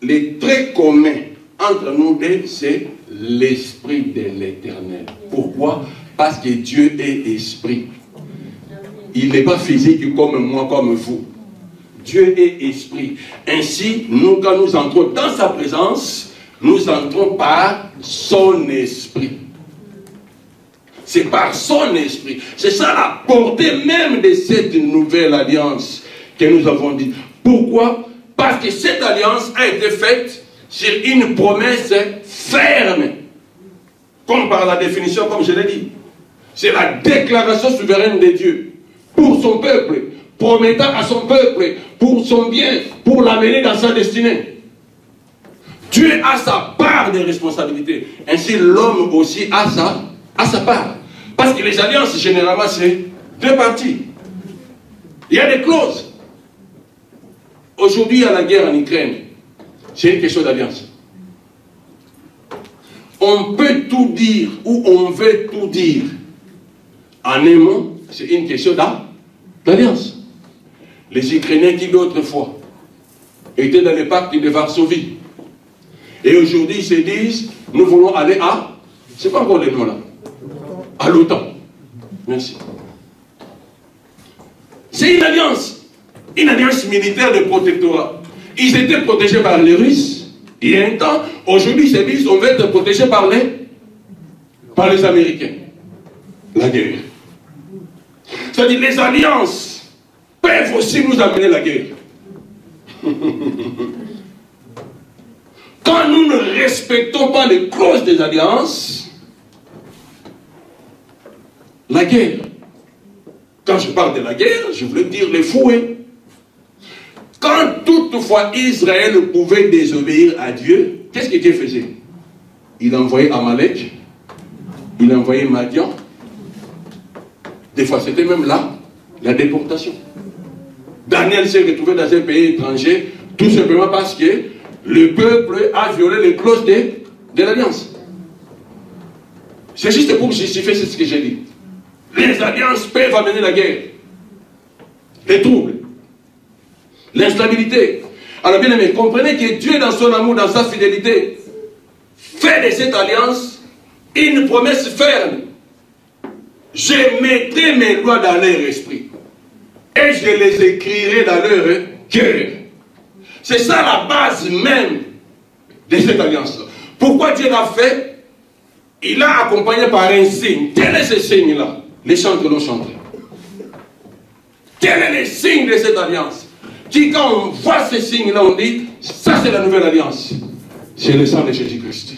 les traits communs entre nous deux, c'est l'Esprit de l'Éternel. Pourquoi? Parce que Dieu est esprit. Il n'est pas physique comme moi, comme vous. Dieu est esprit. Ainsi, nous, quand nous entrons dans sa présence, nous entrons par son esprit. C'est par son esprit. C'est ça la portée même de cette nouvelle alliance que nous avons dit. Pourquoi? Parce que cette alliance a été faite sur une promesse ferme. Comme par la définition, comme je l'ai dit. C'est la déclaration souveraine de Dieu pour son peuple, promettant à son peuple, pour son bien, pour l'amener dans sa destinée. Dieu a sa part de responsabilité. Ainsi, l'homme aussi a sa part. Parce que les alliances, généralement, c'est deux parties. Il y a des clauses. Aujourd'hui, il y a la guerre en Ukraine. C'est une question d'alliance. On peut tout dire, ou on veut tout dire. En un mot, c'est une question d'alliance. Les Ukrainiens qui d'autrefois étaient dans le pacte de Varsovie. Et aujourd'hui, ils se disent, nous voulons aller à... C'est pas encore le nom là. À l'OTAN. Merci. C'est une alliance militaire de protectorat. Ils étaient protégés par les Russes, il y a un temps. Aujourd'hui, ils se disent, on va être protégés par les Américains. La guerre. C'est-à-dire, les alliances peuvent aussi nous amener la guerre. Quand nous ne respectons pas les clauses des alliances, la guerre. Quand je parle de la guerre, je voulais dire les fouets. Quand toutefois Israël pouvait désobéir à Dieu, qu'est-ce que Dieu faisait? Il envoyait Amalek, il envoyait Madian. Des fois, c'était même là, la déportation. Daniel s'est retrouvé dans un pays étranger, tout simplement parce que le peuple a violé les clauses de l'alliance. C'est juste pour justifier ce que j'ai dit. Les alliances peuvent amener la guerre, les troubles, l'instabilité. Alors bien aimé, comprenez que Dieu, dans son amour, dans sa fidélité, fait de cette alliance une promesse ferme. Je mettrai mes lois dans leur esprit et je les écrirai dans leur cœur. C'est ça la base même de cette alliance. Pourquoi Dieu l'a fait? Il l'a accompagné par un signe. Quel est ce signe-là? Les chants que l'on chante. Quel est le signe de cette alliance? Qui, quand on voit ce signe-là, on dit, ça c'est la nouvelle alliance. C'est le sang de Jésus-Christ.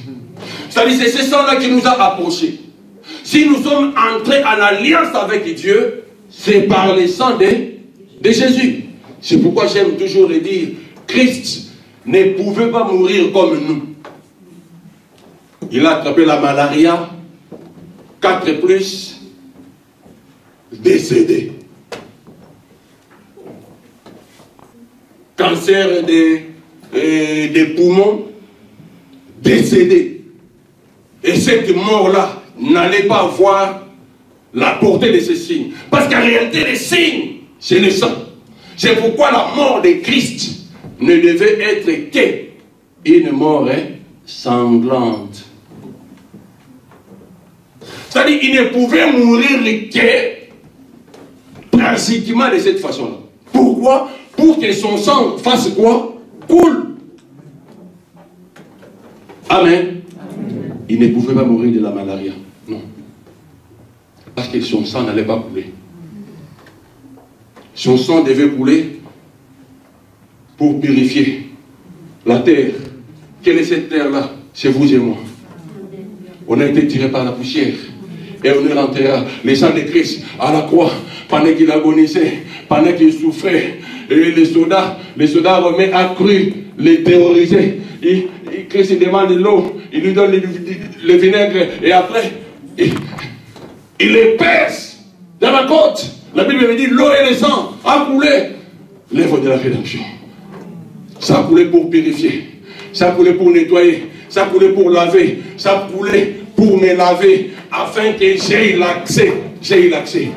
C'est-à-dire, c'est ce sang-là qui nous a approchés. Si nous sommes entrés en alliance avec Dieu, c'est par le sang de Jésus. C'est pourquoi j'aime toujours le dire, Christ ne pouvait pas mourir comme nous. Il a attrapé la malaria, 4+, décédé. Cancer des poumons, décédé. Et cette mort-là n'allait pas voir la portée de ces signes. Parce qu'en réalité, les signes, c'est le sang. C'est pourquoi la mort de Christ ne devait être qu'une mort sanglante. C'est-à-dire qu'il ne pouvait mourir que pratiquement de cette façon-là. Pourquoi? Pour que son sang fasse quoi? Coule. Amen. Il ne pouvait pas mourir de la malaria. Non. Parce que son sang n'allait pas couler. Son sang devait couler pour purifier la terre. Quelle est cette terre-là? C'est vous et moi. On a été tirés par la poussière. Et on est rentré à le sang de Christ à la croix, pendant qu'il agonisait, pendant qu'il souffrait. Et les soldats romains ont cru les terroriser. Christ demande l'eau, il lui donne le vinaigre, et après, il les pèse dans la côte. La Bible me dit, l'eau et le sang a coulé. L'œuvre de la rédemption. Ça a coulé pour purifier. Ça a coulé pour nettoyer. Ça a coulé pour laver. Ça a coulé pour me laver, afin que j'aie l'accès. J'ai eu l'accès.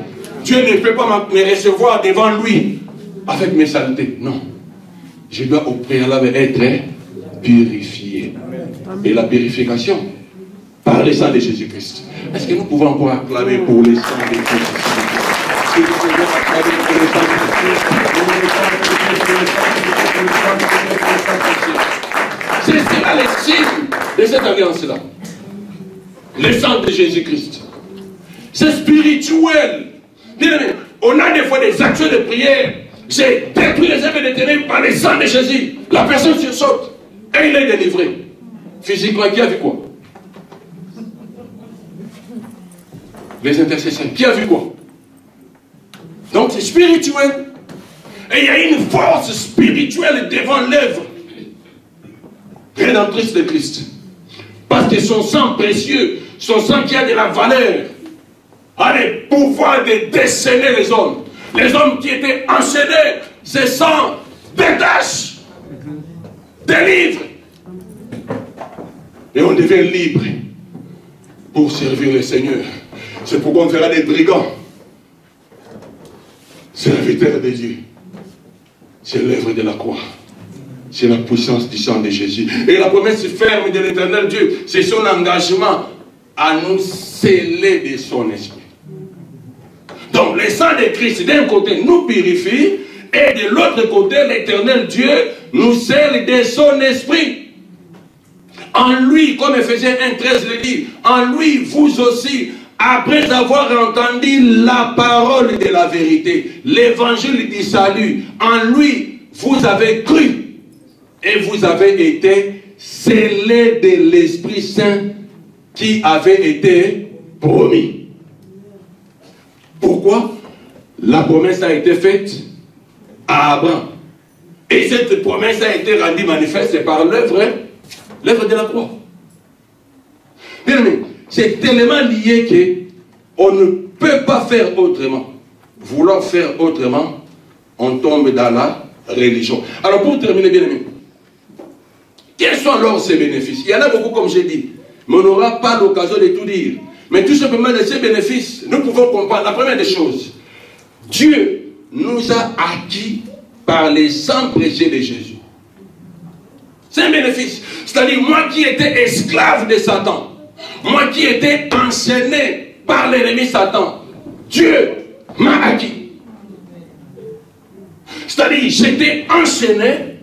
Dieu ne peut pas me recevoir devant lui avec mes saletés. Non. Je dois au préalable être purifié. Et la purification, par le sang de Jésus-Christ. Est-ce que nous pouvons encore acclamer pour le sang de Jésus-Christ? Est-ce que nous pouvons acclamer pour le sang de Jésus-Christ? C'est cela le signe de cette alliance-là. Le sang de Jésus-Christ. C'est spirituel. On a des fois des actions de prière. J'ai détruit les œuvres de ténèbres par le sang de Jésus. La personne se saute et il est délivré. Physiquement, qui a vu quoi? Les intercesseurs. Qui a vu quoi? Donc c'est spirituel. Et il y a une force spirituelle devant l'œuvre rédemptrice de Christ. Parce que son sang précieux, son sang qui a de la valeur, a le pouvoir de déchaîner les hommes. Les hommes qui étaient enchaînés, ce sang détache, délivre. Et on devient libre pour servir le Seigneur. C'est pourquoi on fera des brigands. C'est la vitesse de Dieu. C'est l'œuvre de la croix. C'est la puissance du sang de Jésus. Et la promesse ferme de l'Éternel Dieu, c'est son engagement à nous sceller de son esprit. Donc le sang de Christ, d'un côté, nous purifie, et de l'autre côté, l'Éternel Dieu nous scelle de son esprit. En lui, comme Ephésiens 1,13 le dit, en lui, vous aussi, après avoir entendu la parole de la vérité, l'évangile du salut, en lui, vous avez cru. Et vous avez été scellés de l'Esprit Saint qui avait été promis. Pourquoi? la promesse a été faite à Abraham. Et cette promesse a été rendue manifeste par l'œuvre de la croix. Bien aimé, c'est tellement lié qu'on ne peut pas faire autrement. Vouloir faire autrement, on tombe dans la religion. Alors pour terminer, bien aimé, quels sont alors ces bénéfices? Il y en a beaucoup comme j'ai dit, mais on n'aura pas l'occasion de tout dire. Mais tout simplement de ces bénéfices, nous pouvons comprendre la première des choses. Dieu nous a acquis par les sangs précieux de Jésus. C'est un bénéfice. C'est-à-dire, moi qui étais esclave de Satan, moi qui étais enchaîné par l'ennemi Satan, Dieu m'a acquis. C'est-à-dire, j'étais enchaîné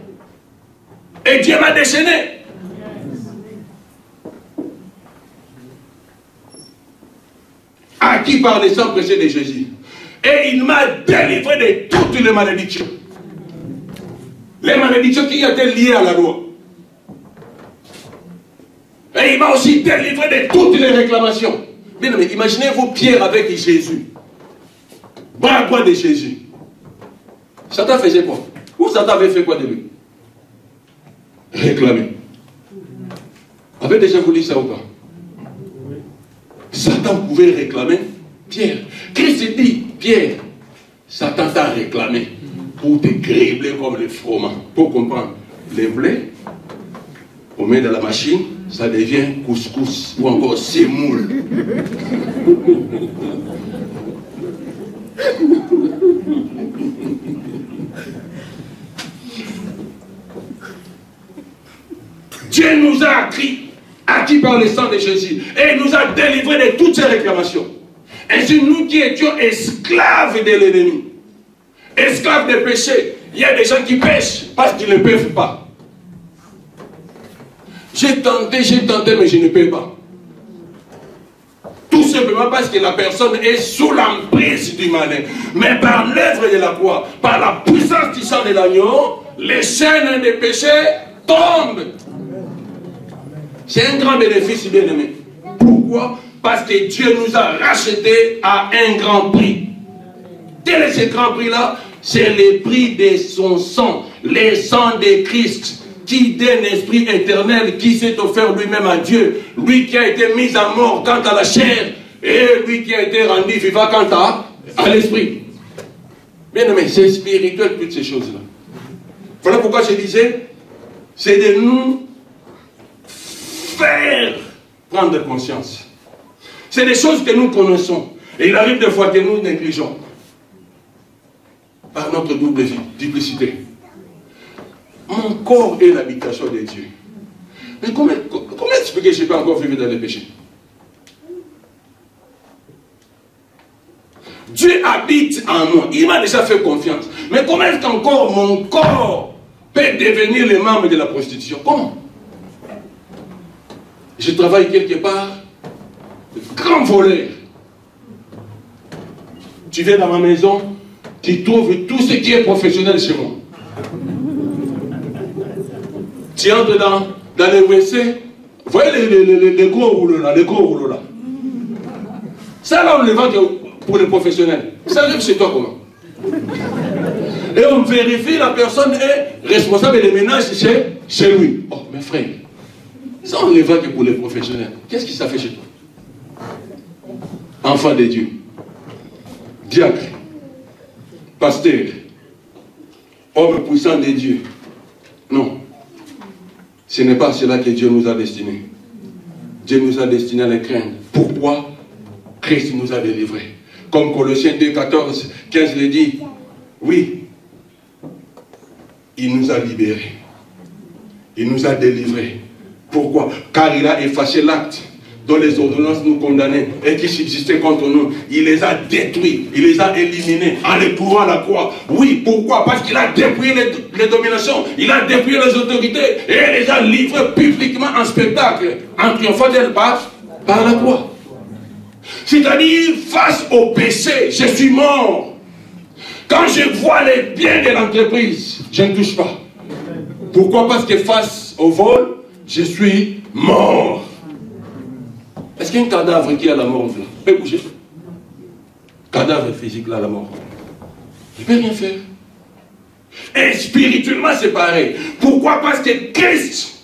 et Dieu m'a déchaîné. Acquis par les sangs précieux de Jésus. Et il m'a délivré de toutes les malédictions. Les malédictions qui étaient liées à la loi. Et il m'a aussi délivré de toutes les réclamations. Bien aimé, imaginez-vous Pierre avec Jésus. Bras droit de Jésus. Satan faisait quoi? Ou Satan avait fait quoi de lui? Réclamer. Avez déjà voulu ça ou pas? Satan pouvait réclamer Pierre. Christ dit, Pierre, Satan t'a réclamé pour te gribler comme le froment. Pour comprendre, les blés, on met dans la machine, ça devient couscous ou encore semoule. Dieu nous a acquis par le sang de Jésus et il nous a délivrés de toutes ces réclamations. Ainsi, nous qui étions esclaves de l'ennemi, esclaves des péchés, il y a des gens qui pêchent parce qu'ils ne peuvent pas. J'ai tenté, mais je ne peux pas. Tout simplement parce que la personne est sous l'emprise du malin. Mais par l'œuvre de la croix, par la puissance du sang de l'agneau, les chaînes des péchés tombent. C'est un grand bénéfice, bien aimé. Pourquoi? Parce que Dieu nous a rachetés à un grand prix. Quel est ce grand prix-là? C'est le prix de son sang, le sang de Christ, qui d'un esprit éternel, qui s'est offert lui-même à Dieu, lui qui a été mis à mort quant à la chair, et lui qui a été rendu vivant quant à l'esprit. Bien aimé, c'est spirituel toutes ces choses-là. Voilà pourquoi je disais, c'est de nous faire prendre conscience. C'est des choses que nous connaissons. Et il arrive des fois que nous négligeons. Par notre double vie, duplicité. Mon corps est l'habitation de Dieu. Mais comment expliquer que je peux encore vivre dans les péchés? Dieu habite en moi. Il m'a déjà fait confiance. Mais comment est-ce qu'encore mon corps peut devenir le membre de la prostitution? Comment? Je travaille quelque part, grand voleur. Tu viens dans ma maison, tu trouves tout ce qui est professionnel chez moi. Tu entres dans les WC, vous voyez les gros rouleaux là, Ça là on le vend pour les professionnels. Ça arrive chez toi comment? Et on vérifie la personne est responsable des ménages chez lui. Oh mes frères, ça on le vend que pour les professionnels. Qu'est-ce que ça fait chez toi? Enfant de Dieu, diacre, pasteur, homme puissant de Dieu. Non. Ce n'est pas cela que Dieu nous a destiné. Dieu nous a destiné à les craindre. Pourquoi? Christ nous a délivrés. Comme Colossiens 2, 14, 15 le dit. Oui. Il nous a libérés. Il nous a délivrés. Pourquoi? Car il a effacé l'acte dont les ordonnances nous condamnaient et qui subsistaient contre nous. Il les a détruits, il les a éliminés en les courant à la croix. Oui, pourquoi? Parce qu'il a dépouillé les dominations, il a dépouillé les autorités et il les a livrés publiquement en spectacle, en triomphant d'elle par la croix. C'est-à-dire, face au péché, je suis mort. Quand je vois les biens de l'entreprise, je ne touche pas. Pourquoi? Parce que face au vol, je suis mort. Est-ce qu'il y a un cadavre qui est à la mort là? Peut bouger. Cadavre physique là à la mort. Il ne peut rien faire. Et spirituellement, c'est pareil. Pourquoi? Parce que Christ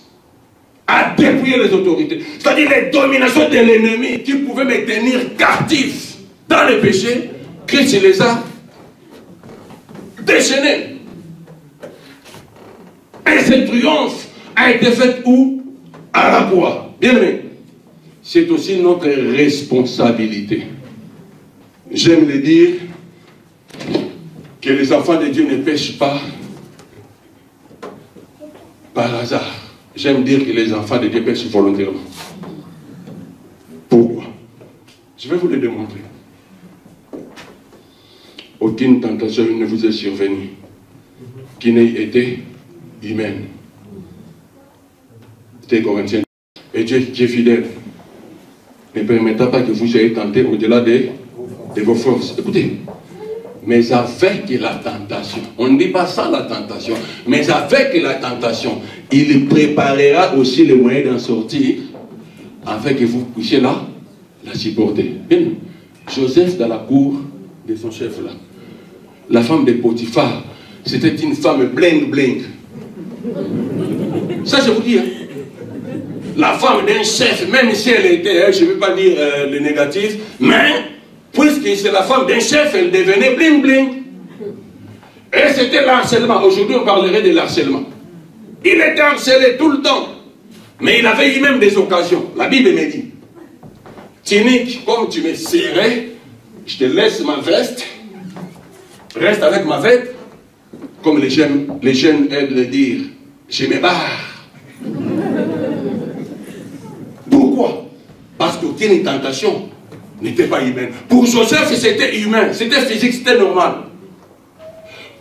a dépouillé les autorités. C'est-à-dire les dominations de l'ennemi qui pouvaient me tenir captif dans les péchés. Christ les a déchaînés. Et ce triomphe a été fait où? À la croix. Bien aimé, c'est aussi notre responsabilité. J'aime le dire que les enfants de Dieu ne pêchent pas par hasard. J'aime dire que les enfants de Dieu pêchent volontairement. Pourquoi? Je vais vous le démontrer. Aucune tentation ne vous est survenue qui n'ait été humaine. C'était Corinthiens. Et Dieu qui est fidèle ne permettra pas que vous soyez tentés au-delà de vos forces. Écoutez, mais avec la tentation, on ne dit pas ça la tentation, mais avec la tentation, il préparera aussi les moyens d'en sortir afin que vous puissiez la supporter. Bien, Joseph dans la cour de son chef là, la femme de Potiphar, c'était une femme bling bling. Ça je vous dis, hein. La femme d'un chef, même si elle était, je ne veux pas dire le négatif, mais puisque c'est la femme d'un chef, elle devenait bling bling. Et c'était l'harcèlement. Aujourd'hui, on parlerait de l'harcèlement. Il était harcelé tout le temps. Mais il avait eu même des occasions. La Bible me dit, Tinique, comme tu me serrais, je te laisse ma veste, reste avec ma veste, comme les jeunes aiment le dire, je me barre. Pourquoi? Parce qu'aucune tentation n'était pas humaine. Pour Joseph, c'était humain, c'était physique, c'était normal.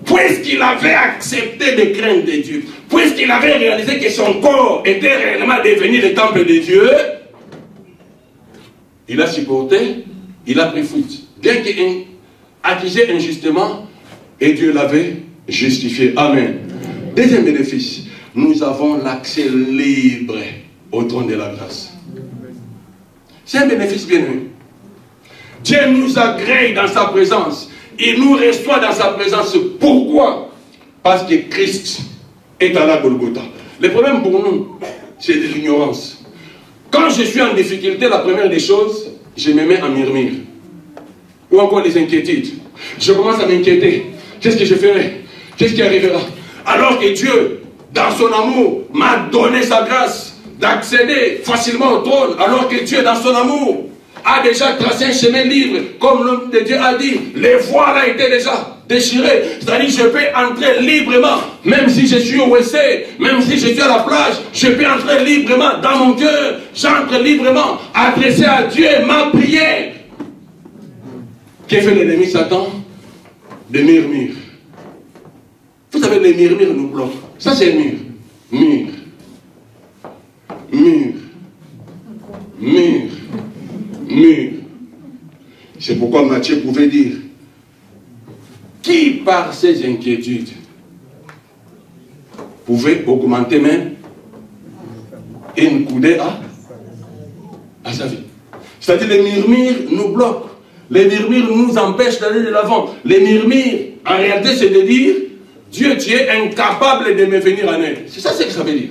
Puisqu'il avait accepté de craindre de Dieu, puisqu'il avait réalisé que son corps était réellement devenu le temple de Dieu, il a supporté, il a pris fuite. Bien qu'accusé injustement, et Dieu l'avait justifié. Amen. Deuxième bénéfice, nous avons l'accès libre au trône de la grâce. C'est un bénéfice bien aimé. Dieu nous agrée dans sa présence. Il nous reçoit dans sa présence. Pourquoi? Parce que Christ est à la Golgotha. Le problème pour nous, c'est de l'ignorance. Quand je suis en difficulté, la première des choses, je me mets à murmure. Ou encore les inquiétudes. Je commence à m'inquiéter. Qu'est-ce que je ferai? Qu'est-ce qui arrivera? Alors que Dieu, dans son amour, m'a donné sa grâce d'accéder facilement au trône, alors que Dieu, dans son amour, a déjà tracé un chemin libre, comme l'homme de Dieu a dit, les voiles étaient déjà déchirées, c'est-à-dire je peux entrer librement, même si je suis au WC, même si je suis à la plage, je peux entrer librement dans mon cœur, j'entre librement, adresser à Dieu ma prière. Qu'est-ce que fait l'ennemi Satan? Des murmures. Vous savez, les murmures nous bloquent. Ça c'est mur. Mur. Mur. Mur. Mur. C'est pourquoi Matthieu pouvait dire, qui par ses inquiétudes pouvait augmenter même une coudée à sa vie. C'est-à-dire les murmures nous bloquent. Les murmures nous empêchent d'aller de l'avant. Les murmures, en réalité, c'est de dire, Dieu, tu es incapable de me venir en aide. C'est ça ce que ça veut dire.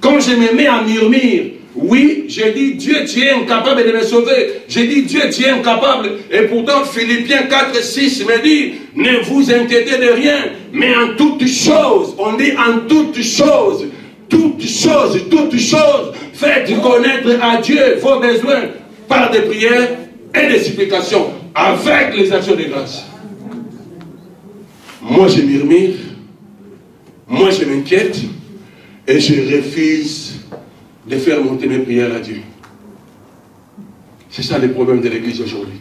Quand je me mets à murmure, oui, j'ai dit, Dieu, tu es incapable de me sauver. J'ai dit, Dieu, tu es incapable. Et pourtant, Philippiens 4, 6 me dit, ne vous inquiétez de rien, mais en toutes choses, on dit en toutes choses, faites connaître à Dieu vos besoins par des prières et des supplications, avec les actions de grâce. Moi, je murmure, moi, je m'inquiète, et je refuse de faire monter mes prières à Dieu. C'est ça le problème de l'Église aujourd'hui.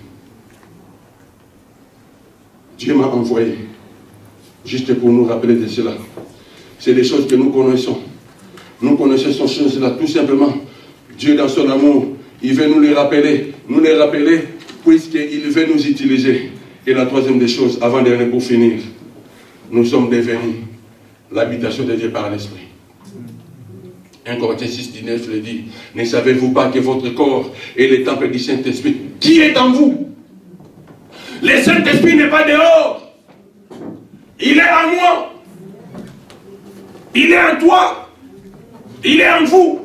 Dieu m'a envoyé, juste pour nous rappeler de cela. C'est des choses que nous connaissons. Nous connaissons ces choses-là, tout simplement. Dieu, dans son amour, il veut nous les rappeler, puisqu'il veut nous utiliser. Et la troisième des choses, avant-dernier pour finir, nous sommes devenus l'habitation de Dieu par l'Esprit. 1 Corinthiens 6, 19 le dit, ne savez-vous pas que votre corps est le temple du Saint-Esprit qui est en vous? Le Saint-Esprit n'est pas dehors, il est en moi. Il est en toi. Il est en vous.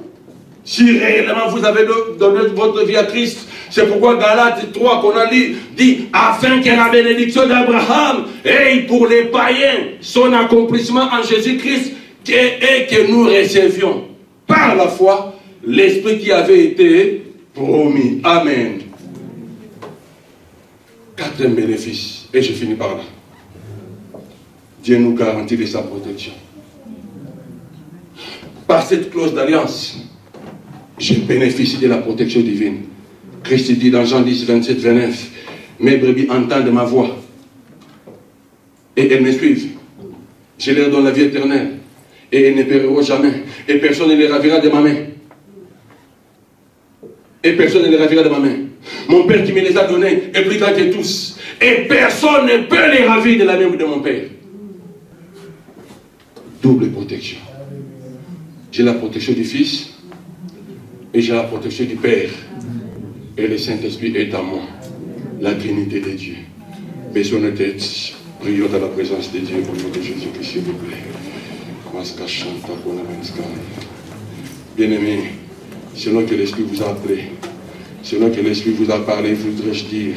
Si réellement vous avez donné votre vie à Christ, c'est pourquoi Galates 3 qu'on a lu dit, afin que la bénédiction d'Abraham ait pour les païens son accomplissement en Jésus-Christ et que nous recevions par la foi l'Esprit qui avait été promis. Amen. Quatrième bénéfice, et je finis par là. Dieu nous garantit de sa protection. Par cette clause d'alliance, je bénéficie de la protection divine. Christ dit dans Jean 10, 27, 29, mes brebis entendent ma voix et elles me suivent. Je leur donne la vie éternelle et elles ne périront jamais. Et personne ne les ravira de ma main. Et personne ne les ravira de ma main. Mon Père qui me les a donnés est plus grand que tous. Et personne ne peut les ravir de la main de mon Père. Double protection. J'ai la protection du Fils et j'ai la protection du Père. Et le Saint-Esprit est en moi. La Trinité de Dieu. Baissons nos têtes. Prions dans la présence de Dieu au nom de Jésus-Christ, s'il vous plaît. Bien-aimés, selon que l'Esprit vous a appelé, selon que l'Esprit vous a parlé, voudrais-je dire,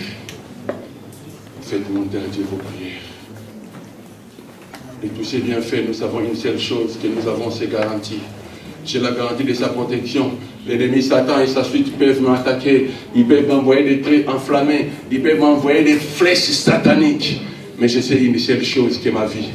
faites monter à Dieu vos prières. Et tous ces bienfaits, nous savons une seule chose, que nous avons ces garanties. J'ai la garantie de sa protection. L'ennemi Satan et sa suite peuvent m'attaquer. Ils peuvent m'envoyer des traits enflammés. Ils peuvent m'envoyer des flèches sataniques. Mais je sais une seule chose, que ma vie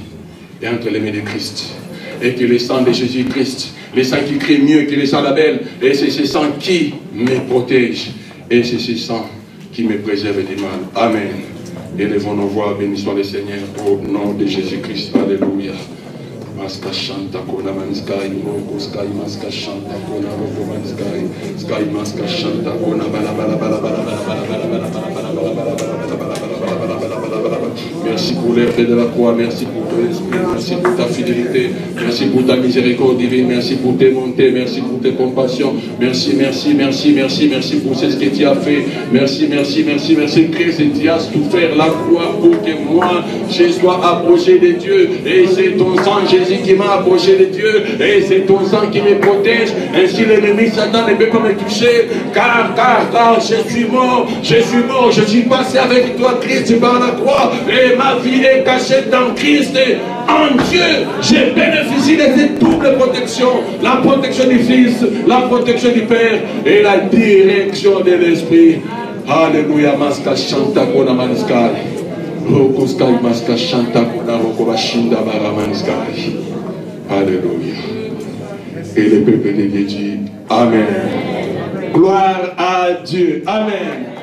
est entre les mains de Christ. Et que le sang de Jésus-Christ, le sang qui crie mieux que le sang d'Abel, et c'est ce sang qui me protège. Et c'est ce sang qui me préserve du mal. Amen. Élevons nos voix, bénissons le Seigneur au nom de Jésus-Christ. Alléluia. Maska shanta kona manskai moko skai maska shanta kona moko manskai skai maska shanta kona bala bala bala bala bala bala bala bala bala bala bala bala. Merci pour l'effet de la croix, merci pour ton esprit, merci pour ta fidélité, merci pour ta miséricorde divine, merci pour tes montées, merci pour tes compassions, merci, merci, merci, merci, merci pour ce que tu as fait, merci, merci, merci, merci, Christ, tu as souffert la croix pour que moi, je sois approché de Dieu, et c'est ton sang, Jésus, qui m'a approché de Dieu, et c'est ton sang qui me protège, ainsi l'ennemi Satan ne peut pas me toucher, car je suis mort, je suis passé avec toi, Christ, par la croix, et ma vie est cachée dans Christ. En Dieu, je bénéficie de cette double protection. La protection du Fils, la protection du Père et la direction de l'Esprit. Alléluia. Maska chanta kona manskai. Rokoskai maska chanta kona rokobashinda baramanskai. Alléluia. Et le peuple de Dieu dit Amen. Gloire à Dieu. Amen.